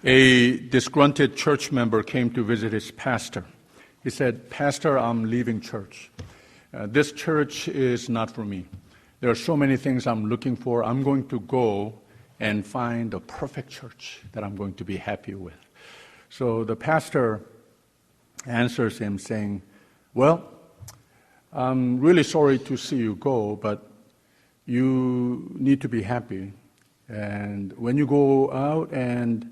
A disgruntled church member came to visit his pastor. He said, "Pastor, I'm leaving church. This church is not for me. There are so many things I'm looking for. I'm going to go and find a perfect church that I'm going to be happy with." So the pastor answers him saying, "Well, I'm really sorry to see you go, but you need to be happy. And when you go out and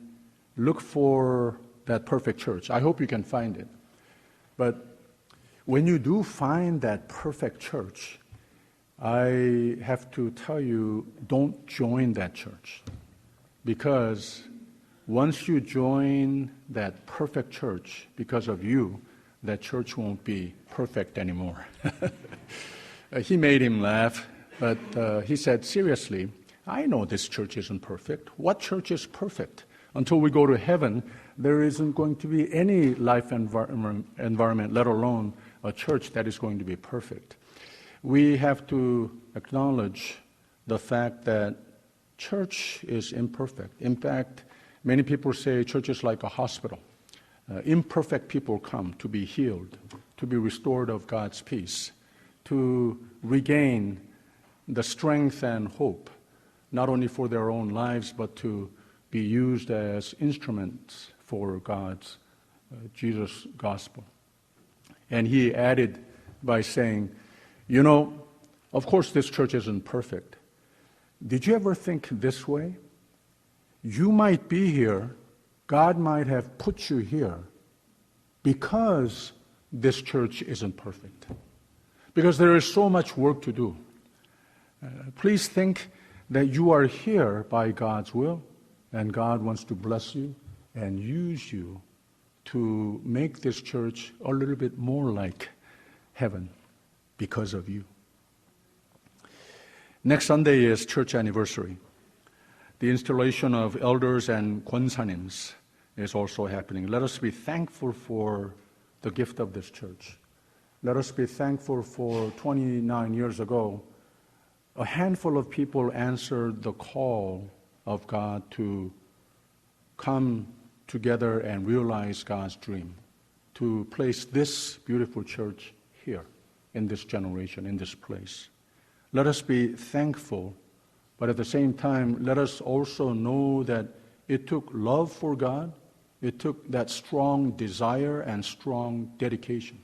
look for that perfect church, I hope you can find it. But when you do find that perfect church, I have to tell you, don't join that church. Because once you join that perfect church, because of you, that church won't be perfect anymore." He made him laugh, but he said, "Seriously, I know this church isn't perfect. What church is perfect? Until we go to heaven, there isn't going to be any life environment, let alone a church that is going to be perfect." We have to acknowledge the fact that church is imperfect. In fact, many people say church is like a hospital. Imperfect people come to be healed, to be restored of God's peace, to regain the strength and hope, not only for their own lives, but to be used as instruments for God's, Jesus' gospel. And he added by saying, "You know, of course this church isn't perfect. Did you ever think this way? You might be here, God might have put you here because this church isn't perfect. Because there is so much work to do. Please think that you are here by God's will, and God wants to bless you and use you to make this church a little bit more like heaven because of you." Next Sunday is church anniversary. The installation of elders and 권사님s is also happening. Let us be thankful for the gift of this church. Let us be thankful for 29 years ago, a handful of people answered the call of God to come together and realize God's dream, to place this beautiful church here in this generation, in this place. Let us be thankful, but at the same time, let us also know that it took love for God, it took that strong desire and strong dedication,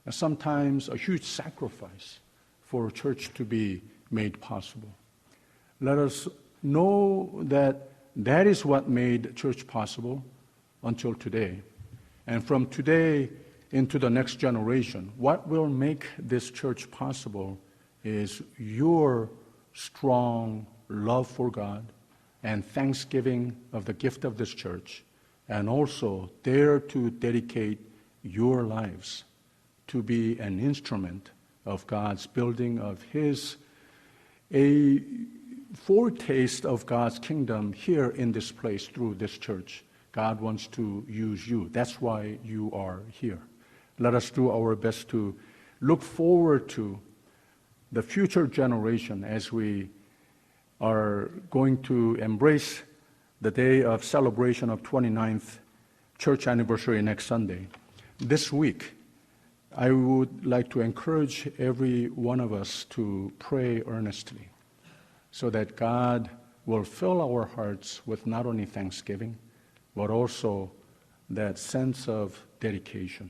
and sometimes a huge sacrifice for a church to be made possible. Let us know that that is what made church possible until today. And from today into the next generation, what will make this church possible is your strong love for God and thanksgiving of the gift of this church, and also dare to dedicate your lives to be an instrument of God's building of His, a foretaste of God's kingdom here in this place through this church. God wants to use you. That's why you are here. Let us do our best to look forward to the future generation as we are going to embrace the day of celebration of 29th church anniversary next Sunday. This week, I would like to encourage every one of us to pray earnestly so that God will fill our hearts with not only thanksgiving, but also that sense of dedication,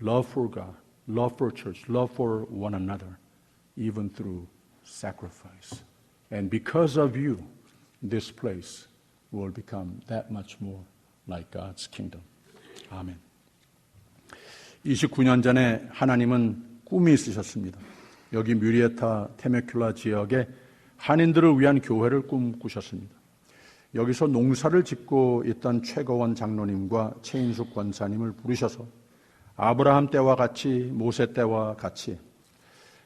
love for God, love for church, love for one another, even through sacrifice. And because of you, this place will become that much more like God's kingdom. 아멘. 29년 전에 하나님은 꿈이 있으셨습니다. 여기 뮤리에타 테메큘라 지역에 한인들을 위한 교회를 꿈꾸셨습니다. 여기서 농사를 짓고 있던 최거원 장로님과 최인숙 권사님을 부르셔서 아브라함 때와 같이, 모세 때와 같이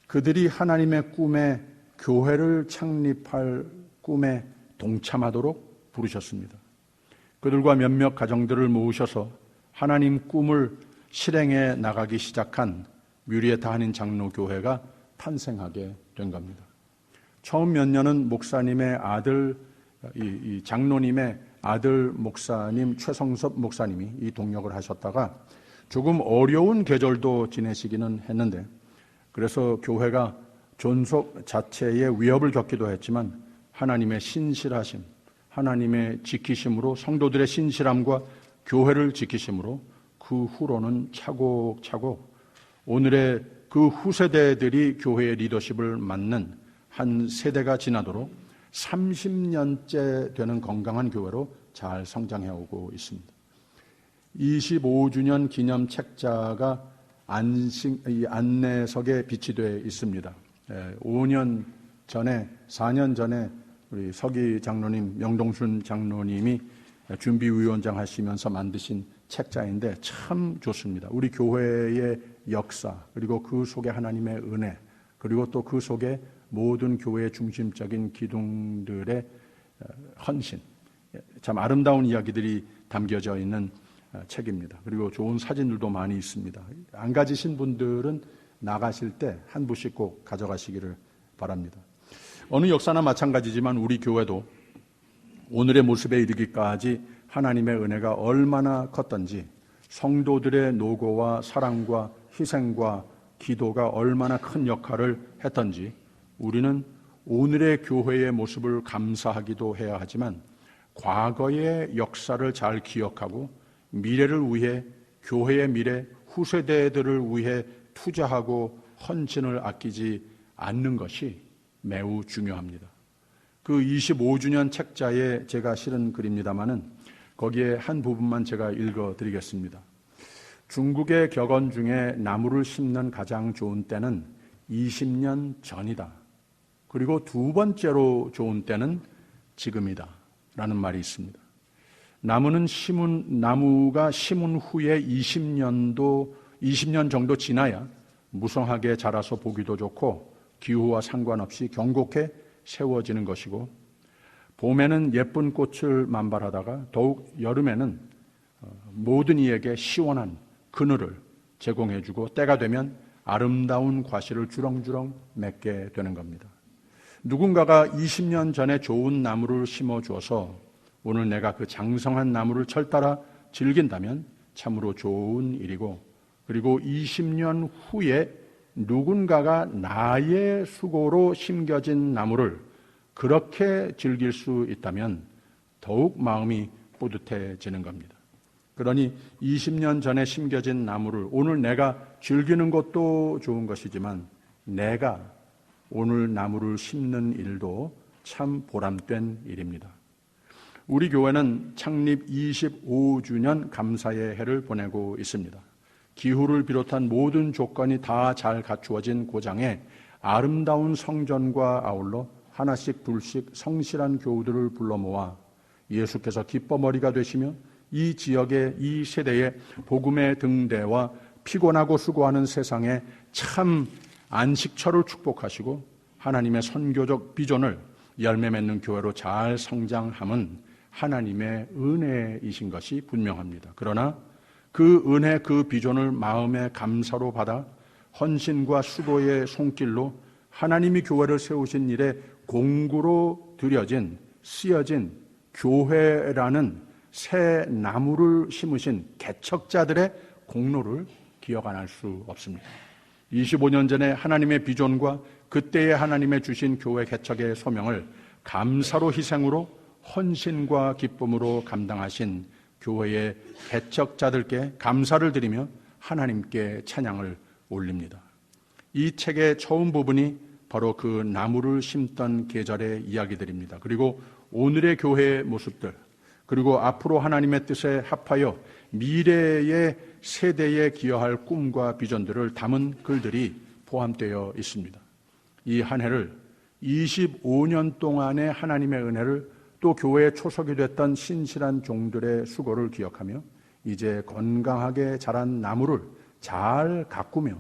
그들이 하나님의 꿈에, 교회를 창립할 꿈에 동참하도록 부르셨습니다. 그들과 몇몇 가정들을 모으셔서 하나님 꿈을 실행해 나가기 시작한 뮤리에타 한인 장로교회가 탄생하게 된 겁니다. 처음 몇 년은 목사님의 아들, 이 장로님의 아들 목사님 최성섭 목사님이 이 동역을 하셨다가 조금 어려운 계절도 지내시기는 했는데, 그래서 교회가 존속 자체의 위협을 겪기도 했지만 하나님의 신실하심, 하나님의 지키심으로, 성도들의 신실함과 교회를 지키심으로 그 후로는 차곡차곡 오늘의 그 후세대들이 교회의 리더십을 맡는 한 세대가 지나도록 30년째 되는 건강한 교회로 잘 성장해 오고 있습니다. 25주년 기념 책자가 안내석에 비치되어 있습니다. 5년 전에, 4년 전에 우리 서기 장로님, 명동순 장로님이 준비위원장 하시면서 만드신 책자인데 참 좋습니다. 우리 교회의 역사, 그리고 그 속에 하나님의 은혜, 그리고 또 그 속에 모든 교회의 중심적인 기둥들의 헌신, 참 아름다운 이야기들이 담겨져 있는 책입니다. 그리고 좋은 사진들도 많이 있습니다. 안 가지신 분들은 나가실 때 한 부씩 꼭 가져가시기를 바랍니다. 어느 역사나 마찬가지지만 우리 교회도 오늘의 모습에 이르기까지 하나님의 은혜가 얼마나 컸던지, 성도들의 노고와 사랑과 희생과 기도가 얼마나 큰 역할을 했던지 우리는 오늘의 교회의 모습을 감사하기도 해야 하지만 과거의 역사를 잘 기억하고 미래를 위해, 교회의 미래, 후세대들을 위해 투자하고 헌신을 아끼지 않는 것이 매우 중요합니다. 그 25주년 책자에 제가 실은 글입니다마는 거기에 한 부분만 제가 읽어드리겠습니다. 중국의 격언 중에 나무를 심는 가장 좋은 때는 20년 전이다. 그리고 두 번째로 좋은 때는 지금이다. 라는 말이 있습니다. 나무가 심은 후에 20년 정도 지나야 무성하게 자라서 보기도 좋고 기후와 상관없이 견고하게 세워지는 것이고, 봄에는 예쁜 꽃을 만발하다가 더욱 여름에는 모든 이에게 시원한 그늘을 제공해주고 때가 되면 아름다운 과실을 주렁주렁 맺게 되는 겁니다. 누군가가 20년 전에 좋은 나무를 심어주어서 오늘 내가 그 장성한 나무를 철따라 즐긴다면 참으로 좋은 일이고, 그리고 20년 후에 누군가가 나의 수고로 심겨진 나무를 그렇게 즐길 수 있다면 더욱 마음이 뿌듯해지는 겁니다. 그러니 20년 전에 심겨진 나무를 오늘 내가 즐기는 것도 좋은 것이지만 내가 오늘 나무를 심는 일도 참 보람된 일입니다. 우리 교회는 창립 25주년 감사의 해를 보내고 있습니다. 기후를 비롯한 모든 조건이 다 잘 갖추어진 고장에 아름다운 성전과 아울러 하나씩 둘씩 성실한 교우들을 불러 모아 예수께서 기뻐머리가 되시며 이 지역의, 이 세대의 복음의 등대와 피곤하고 수고하는 세상에 참 안식처를 축복하시고 하나님의 선교적 비전을 열매 맺는 교회로 잘 성장함은 하나님의 은혜이신 것이 분명합니다. 그러나 그 은혜, 그 비전을 마음의 감사로 받아 헌신과 수고의 손길로 하나님이 교회를 세우신 일에 공구로 들여진, 쓰여진 교회라는 새 나무를 심으신 개척자들의 공로를 기억 안 할 수 없습니다. 25년 전에 하나님의 비전과 그때의 하나님의 주신 교회 개척의 소명을 감사로, 희생으로, 헌신과 기쁨으로 감당하신 교회의 개척자들께 감사를 드리며 하나님께 찬양을 올립니다. 이 책의 처음 부분이 바로 그 나무를 심던 계절의 이야기들입니다. 그리고 오늘의 교회의 모습들, 그리고 앞으로 하나님의 뜻에 합하여 미래의 세대에 기여할 꿈과 비전들을 담은 글들이 포함되어 있습니다. 이 한 해를 25년 동안의 하나님의 은혜를, 또 교회의 초석이 됐던 신실한 종들의 수고를 기억하며 이제 건강하게 자란 나무를 잘 가꾸며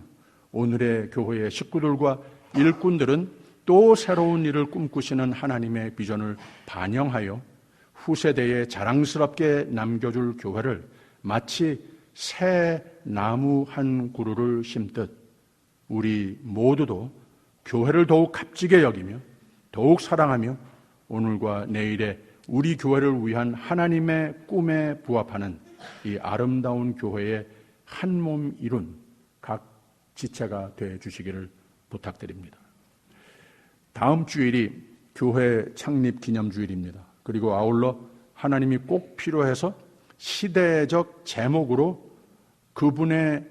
오늘의 교회의 식구들과 일꾼들은 또 새로운 일을 꿈꾸시는 하나님의 비전을 반영하여 후세대에 자랑스럽게 남겨줄 교회를 마치 새 나무 한 그루를 심듯 우리 모두도 교회를 더욱 값지게 여기며 더욱 사랑하며 오늘과 내일의 우리 교회를 위한 하나님의 꿈에 부합하는 이 아름다운 교회의 한 몸 이룬 각 지체가 되어 주시기를 부탁드립니다. 다음 주일이 교회 창립 기념주일입니다. 그리고 아울러 하나님이 꼭 필요해서 시대적 제목으로 그분의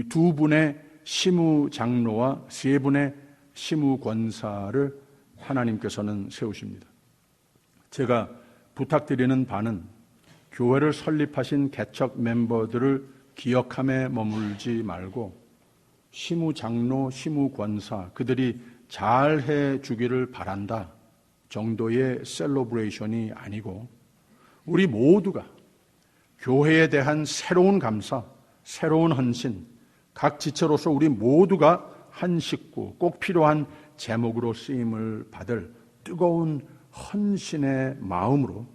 두 분의 시무 장로와 세 분의 시무 권사를 하나님께서는 세우십니다. 제가 부탁드리는 바는 교회를 설립하신 개척 멤버들을 기억함에 머물지 말고 시무 장로, 시무 권사 그들이 잘해 주기를 바란다 정도의 셀러브레이션이 아니고 우리 모두가 교회에 대한 새로운 감사, 새로운 헌신, 각 지체로서 우리 모두가 한 식구, 꼭 필요한 제목으로 쓰임을 받을 뜨거운 헌신의 마음으로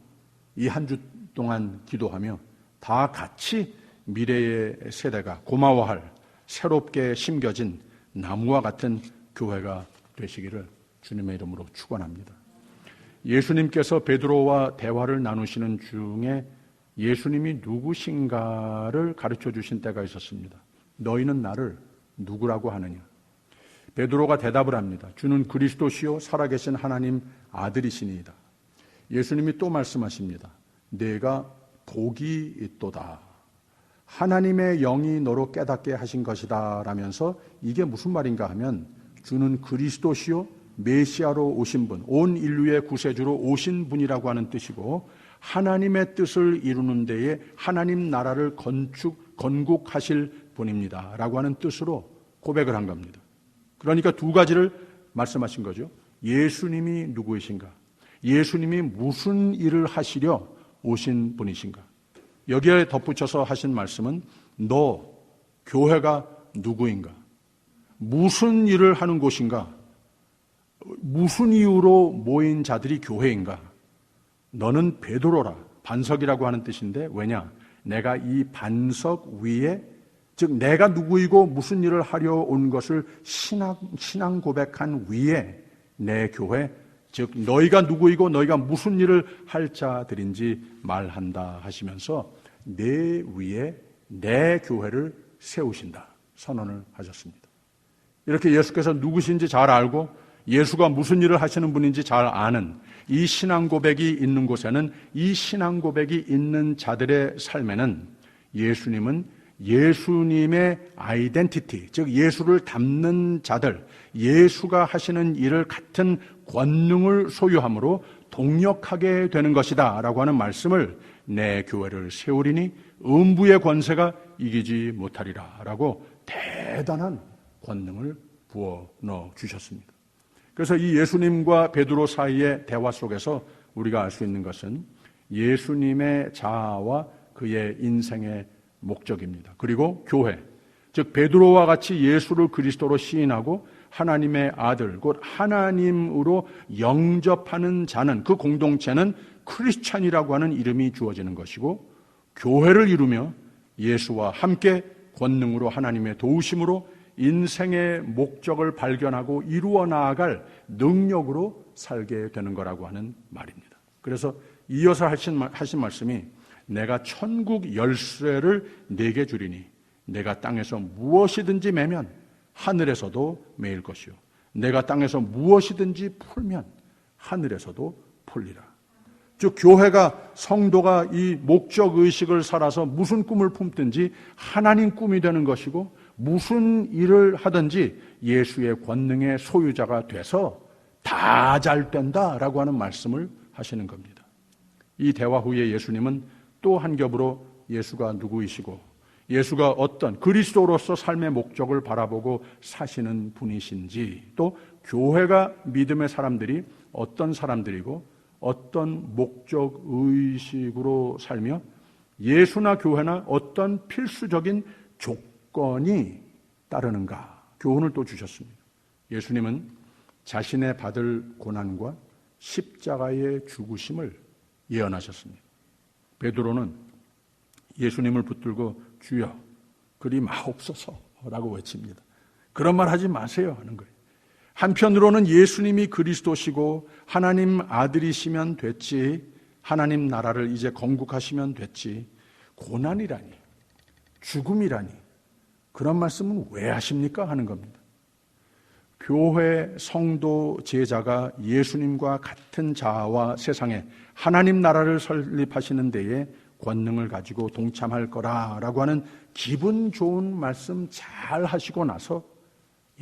이 한 주 동안 기도하며 다 같이 미래의 세대가 고마워할 새롭게 심겨진 나무와 같은 교회가 되시기를 주님의 이름으로 축원합니다. 예수님께서 베드로와 대화를 나누시는 중에 예수님이 누구신가를 가르쳐 주신 때가 있었습니다. 너희는 나를 누구라고 하느냐? 베드로가 대답을 합니다. 주는 그리스도시요 살아계신 하나님 아들이시니이다. 예수님이 또 말씀하십니다. 내가 복이 있도다. 하나님의 영이 너로 깨닫게 하신 것이다 라면서 이게 무슨 말인가 하면 주는 그리스도시요 메시아로 오신 분, 온 인류의 구세주로 오신 분이라고 하는 뜻이고 하나님의 뜻을 이루는 데에 하나님 나라를 건국하실 분입니다 라고 하는 뜻으로 고백을 한 겁니다. 그러니까 두 가지를 말씀하신 거죠. 예수님이 누구이신가? 예수님이 무슨 일을 하시려 오신 분이신가? 여기에 덧붙여서 하신 말씀은 너 교회가 누구인가? 무슨 일을 하는 곳인가? 무슨 이유로 모인 자들이 교회인가? 너는 베드로라. 반석이라고 하는 뜻인데 왜냐? 내가 이 반석 위에 즉 내가 누구이고 무슨 일을 하려 온 것을 신앙 고백한 위에 내 교회 즉 너희가 누구이고 너희가 무슨 일을 할 자들인지 말한다 하시면서 내 위에 내 교회를 세우신다 선언을 하셨습니다. 이렇게 예수께서 누구신지 잘 알고 예수가 무슨 일을 하시는 분인지 잘 아는 이 신앙 고백이 있는 곳에는 이 신앙 고백이 있는 자들의 삶에는 예수님은 예수님의 아이덴티티, 즉 예수를 닮는 자들, 예수가 하시는 일을 같은 권능을 소유함으로 동력하게 되는 것이다 라고 하는 말씀을 내 교회를 세우리니 음부의 권세가 이기지 못하리라 라고 대단한 권능을 부어 넣어 주셨습니다. 그래서 이 예수님과 베드로 사이의 대화 속에서 우리가 알 수 있는 것은 예수님의 자아와 그의 인생의 목적입니다. 그리고 교회, 즉 베드로와 같이 예수를 그리스도로 시인하고 하나님의 아들, 곧 하나님으로 영접하는 자는 그 공동체는 크리스찬이라고 하는 이름이 주어지는 것이고 교회를 이루며 예수와 함께 권능으로 하나님의 도우심으로 인생의 목적을 발견하고 이루어 나아갈 능력으로 살게 되는 거라고 하는 말입니다. 그래서 이어서 하신 말씀이 내가 천국 열쇠를 내게 주리니 내가 땅에서 무엇이든지 매면 하늘에서도 매일 것이요 내가 땅에서 무엇이든지 풀면 하늘에서도 풀리라. 즉 교회가 성도가 이 목적의식을 살아서 무슨 꿈을 품든지 하나님 꿈이 되는 것이고 무슨 일을 하든지 예수의 권능의 소유자가 돼서 다 잘 된다라고 하는 말씀을 하시는 겁니다. 이 대화 후에 예수님은 또 한 겹으로 예수가 누구이시고 예수가 어떤 그리스도로서 삶의 목적을 바라보고 사시는 분이신지 또 교회가 믿음의 사람들이 어떤 사람들이고 어떤 목적의식으로 살며 예수나 교회나 어떤 필수적인 조건이 따르는가 교훈을 또 주셨습니다. 예수님은 자신의 받을 고난과 십자가의 죽으심을 예언하셨습니다. 베드로는 예수님을 붙들고 주여 그리 마옵소서라고 외칩니다. 그런 말 하지 마세요 하는 거예요. 한편으로는 예수님이 그리스도시고 하나님 아들이시면 됐지 하나님 나라를 이제 건국하시면 됐지 고난이라니, 죽음이라니 그런 말씀은 왜 하십니까? 하는 겁니다. 교회, 성도, 제자가 예수님과 같은 자아와 세상에 하나님 나라를 설립하시는 데에 권능을 가지고 동참할 거라라고 하는 기분 좋은 말씀 잘 하시고 나서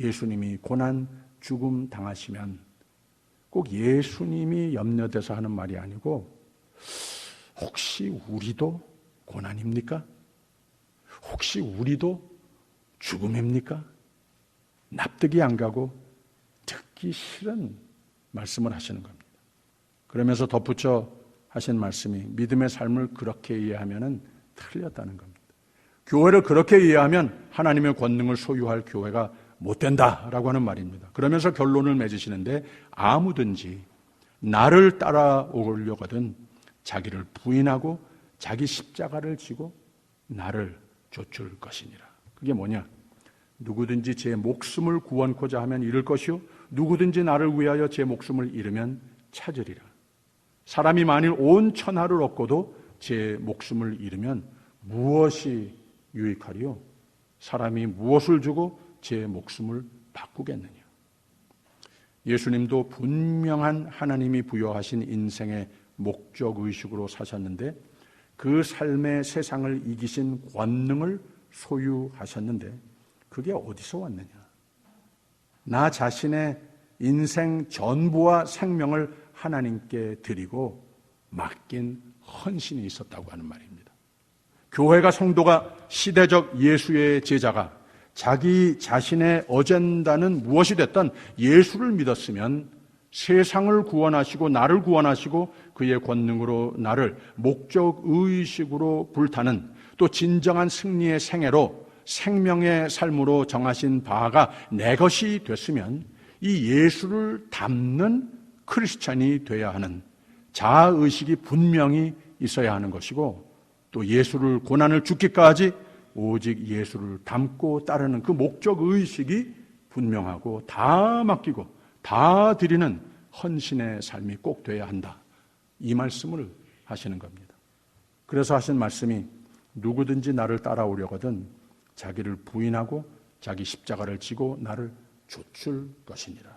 예수님이 고난, 죽음 당하시면 꼭 예수님이 염려돼서 하는 말이 아니고 혹시 우리도 고난입니까? 혹시 우리도 죽음입니까? 납득이 안 가고 듣기 싫은 말씀을 하시는 겁니다. 그러면서 덧붙여 하신 말씀이 믿음의 삶을 그렇게 이해하면 틀렸다는 겁니다. 교회를 그렇게 이해하면 하나님의 권능을 소유할 교회가 못 된다라고 하는 말입니다. 그러면서 결론을 맺으시는데 아무든지 나를 따라오려거든 자기를 부인하고 자기 십자가를 지고 나를 좇을 것이니라. 그게 뭐냐? 누구든지 제 목숨을 구원코자 하면 잃을 것이요 누구든지 나를 위하여 제 목숨을 잃으면 찾으리라. 사람이 만일 온 천하를 얻고도 제 목숨을 잃으면 무엇이 유익하리요? 사람이 무엇을 주고 제 목숨을 바꾸겠느냐? 예수님도 분명한 하나님이 부여하신 인생의 목적의식으로 사셨는데 그 삶의 세상을 이기신 권능을 소유하셨는데 그게 어디서 왔느냐? 나 자신의 인생 전부와 생명을 하나님께 드리고 맡긴 헌신이 있었다고 하는 말입니다. 교회가 성도가 시대적 예수의 제자가 자기 자신의 어젠다는 무엇이 됐든 예수를 믿었으면 세상을 구원하시고 나를 구원하시고 그의 권능으로 나를 목적의식으로 불타는 또 진정한 승리의 생애로 생명의 삶으로 정하신 바가 내 것이 됐으면 이 예수를 닮는 크리스찬이 돼야 하는 자아의식이 분명히 있어야 하는 것이고 또 예수를 고난을 죽기까지 오직 예수를 닮고 따르는 그 목적의식이 분명하고 다 맡기고 다 드리는 헌신의 삶이 꼭 돼야 한다. 이 말씀을 하시는 겁니다. 그래서 하신 말씀이 누구든지 나를 따라오려거든 자기를 부인하고 자기 십자가를 지고 나를 좇을 것이니라.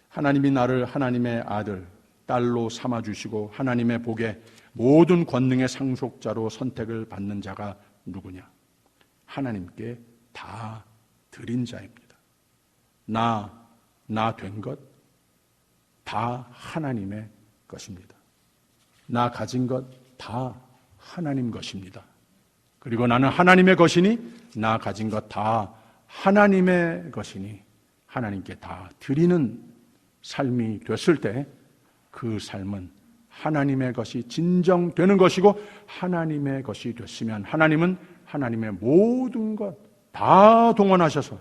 하나님이 나를 하나님의 아들, 딸로 삼아주시고 하나님의 복에 모든 권능의 상속자로 선택을 받는 자가 누구냐? 하나님께 다 드린 자입니다. 나 된 것 다 하나님의 것입니다. 나 가진 것 다 하나님 것입니다. 그리고 나는 하나님의 것이니 나 가진 것 다 하나님의 것이니 하나님께 다 드리는 삶이 됐을 때 그 삶은 하나님의 것이 진정되는 것이고 하나님의 것이 됐으면 하나님은 하나님의 모든 것 다 동원하셔서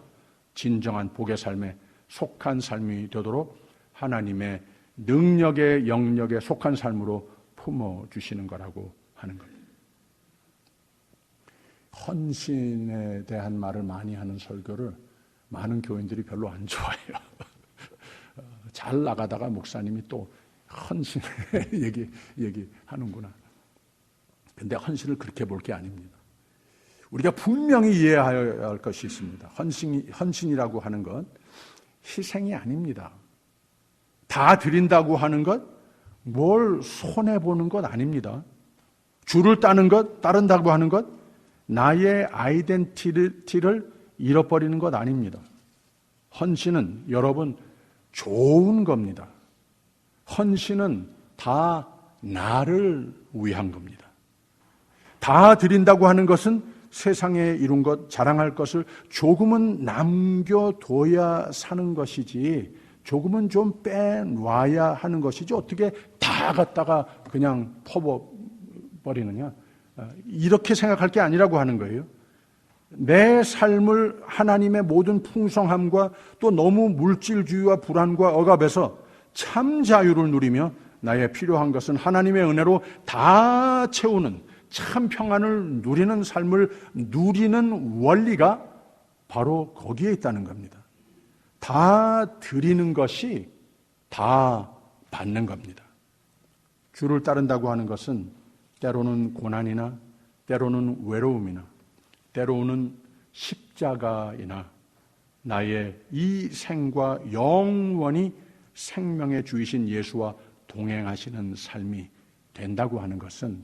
진정한 복의 삶에 속한 삶이 되도록 하나님의 능력의 영역에 속한 삶으로 품어주시는 거라고 하는 겁니다. 헌신에 대한 말을 많이 하는 설교를 많은 교인들이 별로 안 좋아해요. 잘 나가다가 목사님이 또 헌신을 얘기하는구나. 근데 헌신을 그렇게 볼 게 아닙니다. 우리가 분명히 이해해야 할 것이 있습니다. 헌신이라고 하는 것, 희생이 아닙니다. 다 드린다고 하는 것, 뭘 손해보는 것 아닙니다. 줄을 따는 것, 따른다고 하는 것, 나의 아이덴티티를 잃어버리는 것 아닙니다. 헌신은 여러분 좋은 겁니다. 헌신은 다 나를 위한 겁니다. 다 드린다고 하는 것은 세상에 이룬 것, 자랑할 것을 조금은 남겨둬야 사는 것이지 조금은 좀 빼놔야 하는 것이지 어떻게 다 갖다가 그냥 퍼버리느냐. 이렇게 생각할 게 아니라고 하는 거예요. 내 삶을 하나님의 모든 풍성함과 또 너무 물질주의와 불안과 억압에서 참 자유를 누리며 나의 필요한 것은 하나님의 은혜로 다 채우는 참 평안을 누리는 삶을 누리는 원리가 바로 거기에 있다는 겁니다. 다 드리는 것이 다 받는 겁니다. 주를 따른다고 하는 것은 때로는 고난이나 때로는 외로움이나 때로는 십자가이나 나의 이 생과 영원히 생명의 주이신 예수와 동행하시는 삶이 된다고 하는 것은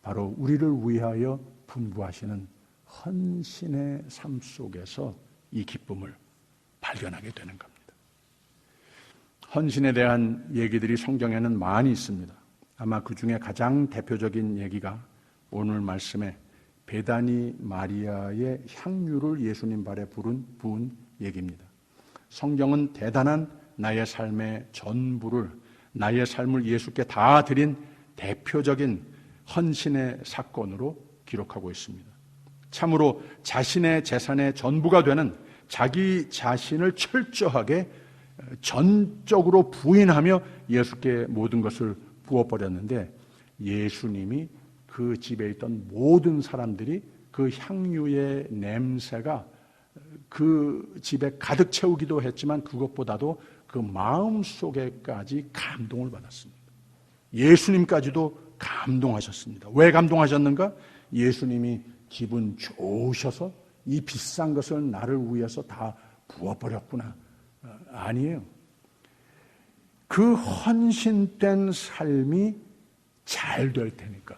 바로 우리를 위하여 분부하시는 헌신의 삶 속에서 이 기쁨을 발견하게 되는 겁니다. 헌신에 대한 얘기들이 성경에는 많이 있습니다. 아마 그 중에 가장 대표적인 얘기가 오늘 말씀에 베다니 마리아의 향유를 예수님 발에 부은 얘기입니다. 성경은 대단한 나의 삶의 전부를, 나의 삶을 예수께 다 드린 대표적인 헌신의 사건으로 기록하고 있습니다. 참으로 자신의 재산의 전부가 되는 자기 자신을 철저하게 전적으로 부인하며 예수께 모든 것을 부어버렸는데, 예수님이 그 집에 있던 모든 사람들이 그 향유의 냄새가 그 집에 가득 채우기도 했지만 그것보다도 그 마음 속에까지 감동을 받았습니다. 예수님까지도 감동하셨습니다. 왜 감동하셨는가? 예수님이 기분 좋으셔서 이 비싼 것을 나를 위해서 다 부어버렸구나. 아니에요. 그 헌신된 삶이 잘 될 테니까,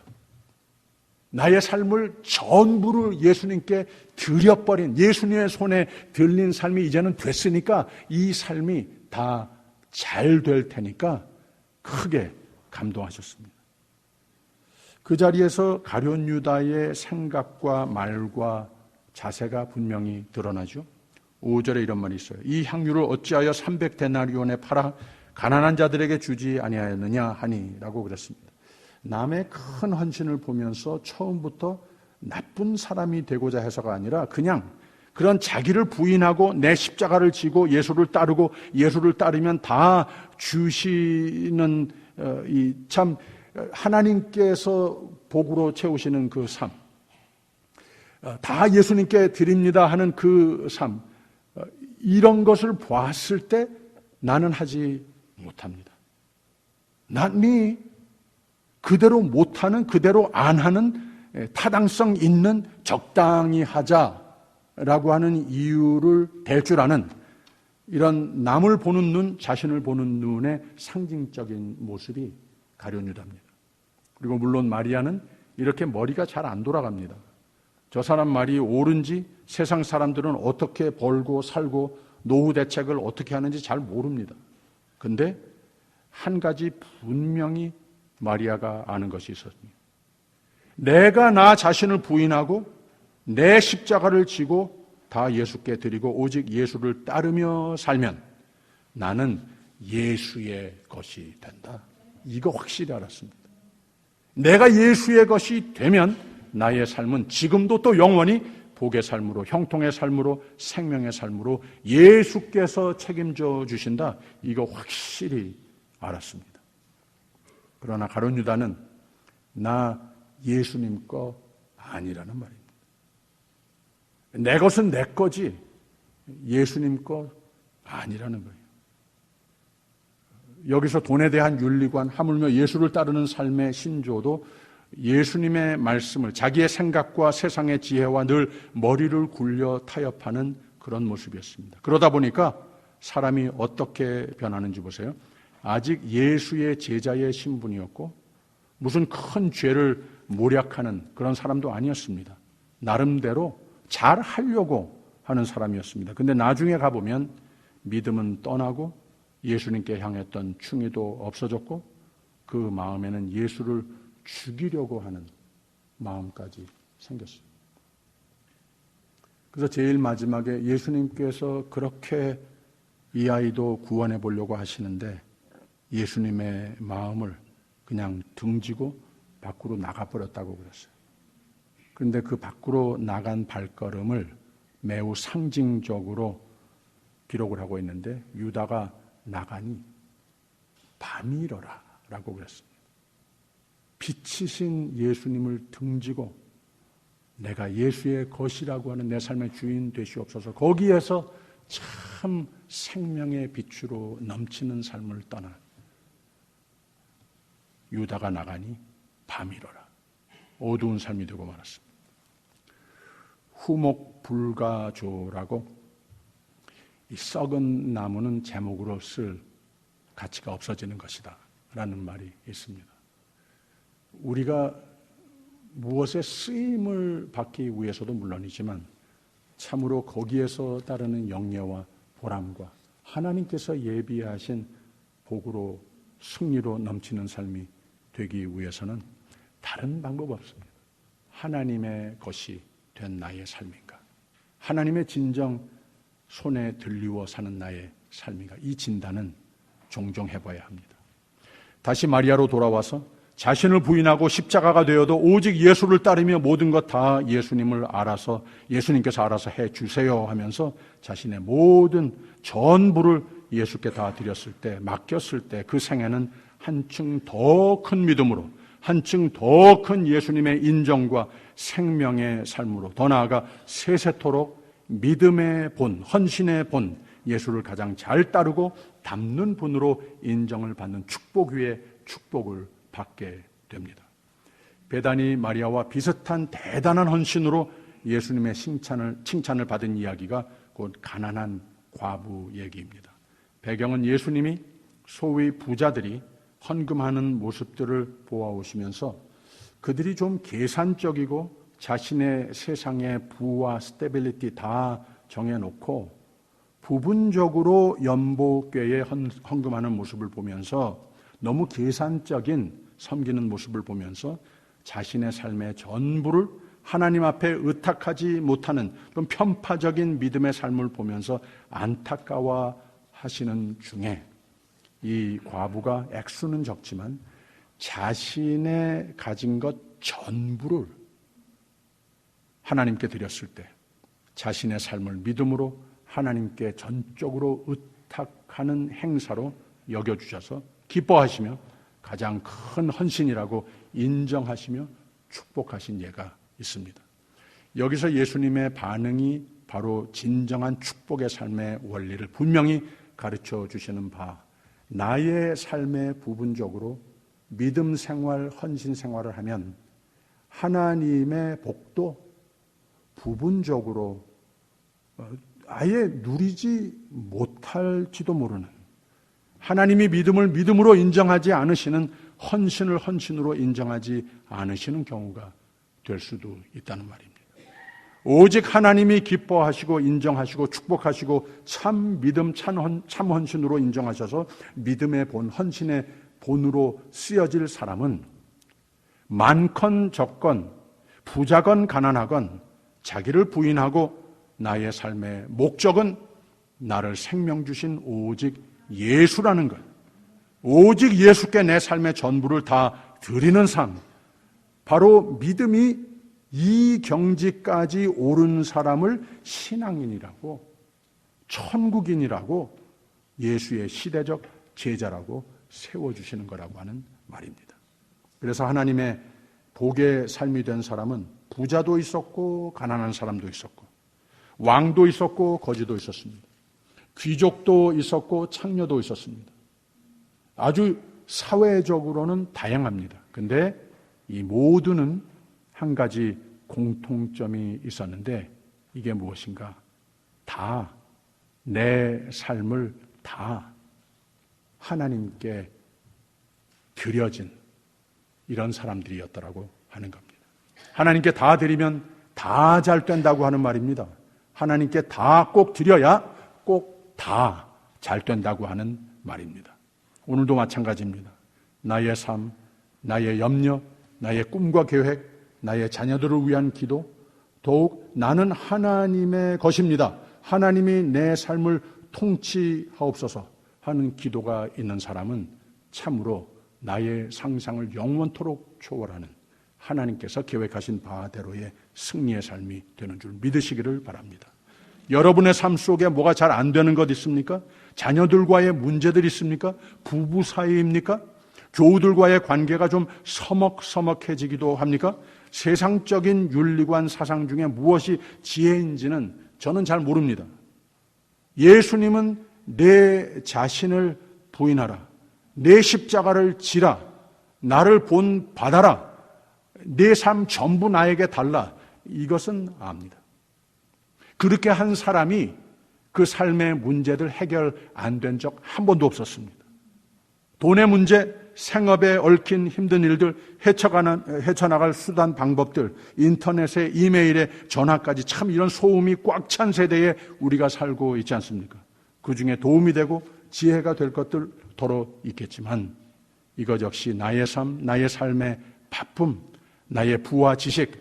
나의 삶을 전부를 예수님께 드려버린, 예수님의 손에 들린 삶이 이제는 됐으니까 이 삶이 다 잘 될 테니까 크게 감동하셨습니다. 그 자리에서 가룟 유다의 생각과 말과 자세가 분명히 드러나죠. 5절에 이런 말이 있어요. 이 향유를 어찌하여 300데나리온에 팔아 가난한 자들에게 주지 아니하였느냐 하니 라고 그랬습니다. 남의 큰 헌신을 보면서 처음부터 나쁜 사람이 되고자 해서가 아니라 그냥 그런 자기를 부인하고 내 십자가를 지고 예수를 따르고 예수를 따르면 다 주시는 이 참 하나님께서 복으로 채우시는 그 삶, 다 예수님께 드립니다 하는 그 삶, 이런 것을 보았을 때 나는 하지 못합니다. 남이 그대로 못하는, 그대로 안 하는, 타당성 있는 적당히 하자라고 하는 이유를 댈 줄 아는 이런 남을 보는 눈, 자신을 보는 눈의 상징적인 모습이 가룟 유다입니다. 그리고 물론 마리아는 이렇게 머리가 잘 안 돌아갑니다. 저 사람 말이 옳은지, 세상 사람들은 어떻게 벌고 살고 노후 대책을 어떻게 하는지 잘 모릅니다. 근데 한 가지 분명히 마리아가 아는 것이 있었습니다. 내가 나 자신을 부인하고 내 십자가를 지고 다 예수께 드리고 오직 예수를 따르며 살면 나는 예수의 것이 된다. 이거 확실히 알았습니다. 내가 예수의 것이 되면 나의 삶은 지금도 또 영원히 복의 삶으로, 형통의 삶으로, 생명의 삶으로 예수께서 책임져 주신다. 이거 확실히 알았습니다. 그러나 가룟 유다는 나 예수님 거 아니라는 말입니다. 내 것은 내 거지 예수님 거 아니라는 거예요. 여기서 돈에 대한 윤리관, 하물며 예수를 따르는 삶의 신조도 예수님의 말씀을 자기의 생각과 세상의 지혜와 늘 머리를 굴려 타협하는 그런 모습이었습니다. 그러다 보니까 사람이 어떻게 변하는지 보세요. 아직 예수의 제자의 신분이었고 무슨 큰 죄를 모략하는 그런 사람도 아니었습니다. 나름대로 잘 하려고 하는 사람이었습니다. 근데 나중에 가보면 믿음은 떠나고 예수님께 향했던 충의도 없어졌고 그 마음에는 예수를 죽이려고 하는 마음까지 생겼어요. 그래서 제일 마지막에 예수님께서 그렇게 이 아이도 구원해 보려고 하시는데 예수님의 마음을 그냥 등지고 밖으로 나가버렸다고 그랬어요. 그런데 그 밖으로 나간 발걸음을 매우 상징적으로 기록을 하고 있는데 유다가 나가니 밤이 일어라 라고 그랬습니다. 빛이신 예수님을 등지고 내가 예수의 것이라고 하는 내 삶의 주인 되시옵소서, 거기에서 참 생명의 빛으로 넘치는 삶을 떠나 유다가 나가니 밤이로라. 어두운 삶이 되고 말았습니다. 후목불가조라고 이 썩은 나무는 제목으로 쓸 가치가 없어지는 것이다 라는 말이 있습니다. 우리가 무엇에 쓰임을 받기 위해서도 물론이지만 참으로 거기에서 따르는 영예와 보람과 하나님께서 예비하신 복으로 승리로 넘치는 삶이 되기 위해서는 다른 방법 없습니다. 하나님의 것이 된 나의 삶인가? 하나님의 진정 손에 들리워 사는 나의 삶인가? 이 진단은 종종 해봐야 합니다. 다시 마리아로 돌아와서 자신을 부인하고 십자가가 되어도 오직 예수를 따르며 모든 것 다 예수님께서 알아서 해주세요 하면서 자신의 모든 전부를 예수께 다 드렸을 때, 맡겼을 때 그 생애는 한층 더 큰 믿음으로, 한층 더 큰 예수님의 인정과 생명의 삶으로, 더 나아가 세세토록 믿음의 본, 헌신의 본, 예수를 가장 잘 따르고 닮는 분으로 인정을 받는 축복 위에 축복을 받게 됩니다. 베다니 마리아와 비슷한 대단한 헌신으로 예수님의 칭찬을 받은 이야기가 곧 가난한 과부 얘기입니다. 배경은 예수님이 소위 부자들이 헌금하는 모습들을 보아오시면서 그들이 좀 계산적이고 자신의 세상의 부와 스테빌리티 다 정해놓고 부분적으로 연복궤에 헌금하는 모습을 보면서 너무 계산적인 섬기는 모습을 보면서 자신의 삶의 전부를 하나님 앞에 의탁하지 못하는 좀 편파적인 믿음의 삶을 보면서 안타까워하시는 중에 이 과부가 액수는 적지만 자신의 가진 것 전부를 하나님께 드렸을 때 자신의 삶을 믿음으로 하나님께 전적으로 의탁하는 행사로 여겨주셔서 기뻐하시며 가장 큰 헌신이라고 인정하시며 축복하신 예가 있습니다. 여기서 예수님의 반응이 바로 진정한 축복의 삶의 원리를 분명히 가르쳐 주시는 바, 나의 삶의 부분적으로 믿음 생활, 헌신 생활을 하면 하나님의 복도 부분적으로 아예 누리지 못할지도 모르는, 하나님이 믿음을 믿음으로 인정하지 않으시는 헌신을 헌신으로 인정하지 않으시는 경우가 될 수도 있다는 말입니다. 오직 하나님이 기뻐하시고 인정하시고 축복하시고 참 믿음, 참 헌신으로 인정하셔서 믿음의 본, 헌신의 본으로 쓰여질 사람은 많건 적건, 부자건 가난하건 자기를 부인하고 나의 삶의 목적은 나를 생명 주신 오직 예수라는 것, 오직 예수께 내 삶의 전부를 다 드리는 삶, 바로 믿음이 이 경지까지 오른 사람을 신앙인이라고, 천국인이라고, 예수의 시대적 제자라고 세워주시는 거라고 하는 말입니다. 그래서 하나님의 복의 삶이 된 사람은 부자도 있었고 가난한 사람도 있었고 왕도 있었고 거지도 있었습니다. 귀족도 있었고 창녀도 있었습니다. 아주 사회적으로는 다양합니다. 근데 이 모두는 한 가지 공통점이 있었는데 이게 무엇인가? 다 내 삶을 다 하나님께 드려진 이런 사람들이었더라고 하는 겁니다. 하나님께 다 드리면 다 잘 된다고 하는 말입니다. 하나님께 다 꼭 드려야 꼭 다 잘 된다고 하는 말입니다. 오늘도 마찬가지입니다. 나의 삶, 나의 염려, 나의 꿈과 계획, 나의 자녀들을 위한 기도, 더욱 나는 하나님의 것입니다. 하나님이 내 삶을 통치하옵소서 하는 기도가 있는 사람은 참으로 나의 상상을 영원토록 초월하는 하나님께서 계획하신 바대로의 승리의 삶이 되는 줄 믿으시기를 바랍니다. 여러분의 삶 속에 뭐가 잘 안 되는 것 있습니까? 자녀들과의 문제들 있습니까? 부부 사이입니까? 교우들과의 관계가 좀 서먹서먹해지기도 합니까? 세상적인 윤리관 사상 중에 무엇이 지혜인지는 저는 잘 모릅니다. 예수님은 내 자신을 부인하라, 내 십자가를 지라, 나를 본 받아라, 내 삶 전부 나에게 달라, 이것은 압니다. 그렇게 한 사람이 그 삶의 문제들 해결 안 된 적 한 번도 없었습니다. 돈의 문제, 생업에 얽힌 힘든 일들, 헤쳐나갈 수단, 방법들, 인터넷에, 이메일에, 전화까지, 참 이런 소음이 꽉 찬 세대에 우리가 살고 있지 않습니까? 그 중에 도움이 되고 지혜가 될 것들 더러 있겠지만 이것 역시 나의 삶, 나의 삶의 바쁨, 나의 부와 지식,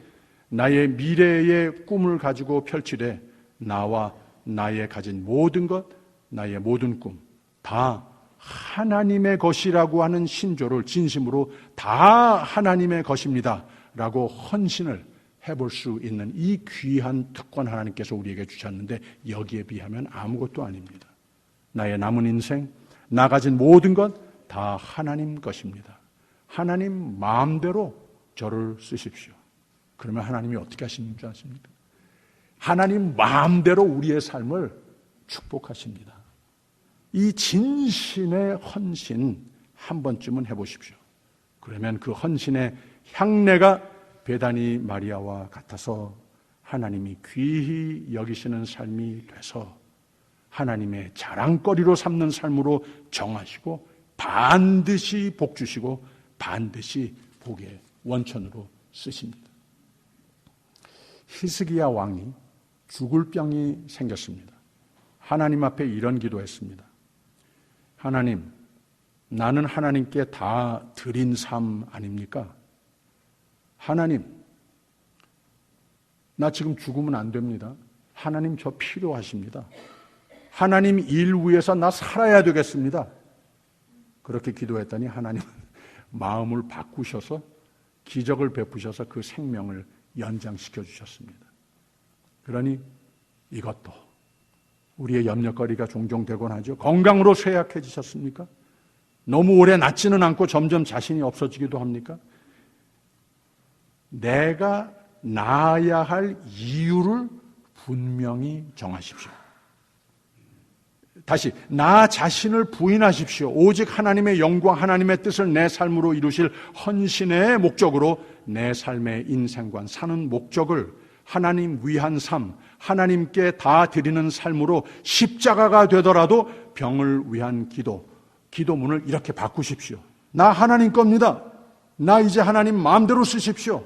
나의 미래의 꿈을 가지고 펼치되 나와 나의 가진 모든 것, 나의 모든 꿈 다 하나님의 것이라고 하는 신조를 진심으로 다 하나님의 것입니다 라고 헌신을 해볼 수 있는 이 귀한 특권 하나님께서 우리에게 주셨는데 여기에 비하면 아무것도 아닙니다. 나의 남은 인생, 나 가진 모든 것 다 하나님 것입니다. 하나님 마음대로 저를 쓰십시오. 그러면 하나님이 어떻게 하시는 줄 아십니까? 하나님 마음대로 우리의 삶을 축복하십니다. 이 진심의 헌신 한 번쯤은 해보십시오. 그러면 그 헌신의 향내가 베다니 마리아와 같아서 하나님이 귀히 여기시는 삶이 돼서 하나님의 자랑거리로 삼는 삶으로 정하시고 반드시 복 주시고 반드시 복의 원천으로 쓰십니다. 히스기야 왕이 죽을 병이 생겼습니다. 하나님 앞에 이런 기도했습니다. 하나님, 나는 하나님께 다 드린 삶 아닙니까? 하나님, 나 지금 죽으면 안 됩니다. 하나님 저 필요하십니다. 하나님 일 위해서 나 살아야 되겠습니다. 그렇게 기도했더니 하나님은 마음을 바꾸셔서 기적을 베푸셔서 그 생명을 연장시켜 주셨습니다. 그러니 이것도 우리의 염려거리가 종종 되곤 하죠. 건강으로 쇠약해지셨습니까? 너무 오래 낫지는 않고 점점 자신이 없어지기도 합니까? 내가 나아야 할 이유를 분명히 정하십시오. 다시 나 자신을 부인하십시오. 오직 하나님의 영광, 하나님의 뜻을 내 삶으로 이루실 헌신의 목적으로 내 삶의 인생관, 사는 목적을 하나님 위한 삶, 하나님께 다 드리는 삶으로 십자가가 되더라도 병을 위한 기도문을 이렇게 바꾸십시오. 나 하나님 겁니다. 나 이제 하나님 마음대로 쓰십시오.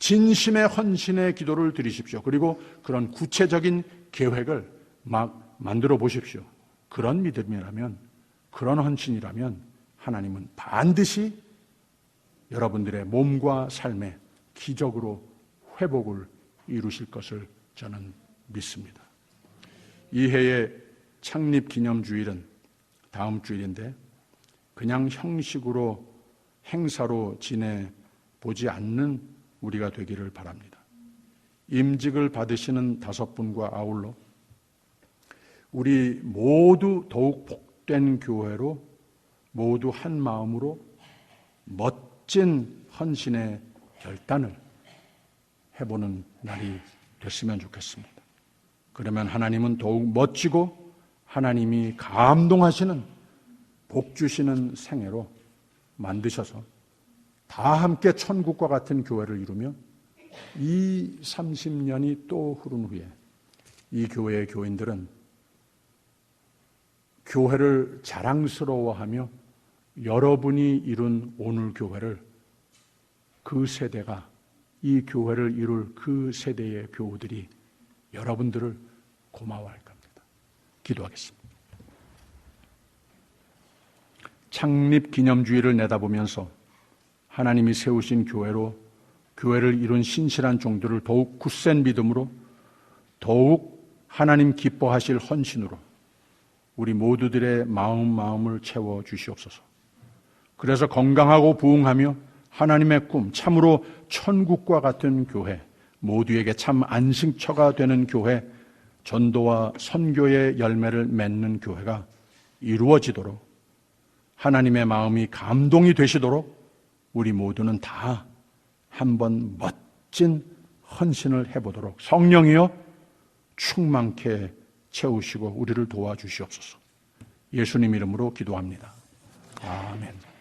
진심의 헌신의 기도를 드리십시오. 그리고 그런 구체적인 계획을 막 만들어 보십시오. 그런 믿음이라면, 그런 헌신이라면 하나님은 반드시 여러분들의 몸과 삶에 기적으로 회복을 이루실 것을 저는 믿습니다. 이 해의 창립 기념주일은 다음 주일인데 그냥 형식으로 행사로 지내보지 않는 우리가 되기를 바랍니다. 임직을 받으시는 5분과 아울러 우리 모두 더욱 복된 교회로 모두 한 마음으로 멋진 헌신의 결단을 해보는 날이 됐으면 좋겠습니다. 그러면 하나님은 더욱 멋지고 하나님이 감동하시는 복 주시는 생애로 만드셔서 다 함께 천국과 같은 교회를 이루며 이 30년이 또 흐른 후에 이 교회의 교인들은 교회를 자랑스러워하며 여러분이 이룬 오늘 교회를 그 세대가 이 교회를 이룰 그 세대의 교우들이 여러분들을 고마워할 겁니다. 기도하겠습니다. 창립 기념주의를 내다보면서 하나님이 세우신 교회로 교회를 이룬 신실한 종들을 더욱 굳센 믿음으로 더욱 하나님 기뻐하실 헌신으로 우리 모두들의 마음을 채워 주시옵소서. 그래서 건강하고 부흥하며 하나님의 꿈, 참으로 천국과 같은 교회, 모두에게 참 안식처가 되는 교회, 전도와 선교의 열매를 맺는 교회가 이루어지도록 하나님의 마음이 감동이 되시도록 우리 모두는 다 한번 멋진 헌신을 해보도록 성령이여 충만케 채우시고 우리를 도와주시옵소서. 예수님 이름으로 기도합니다. 아멘.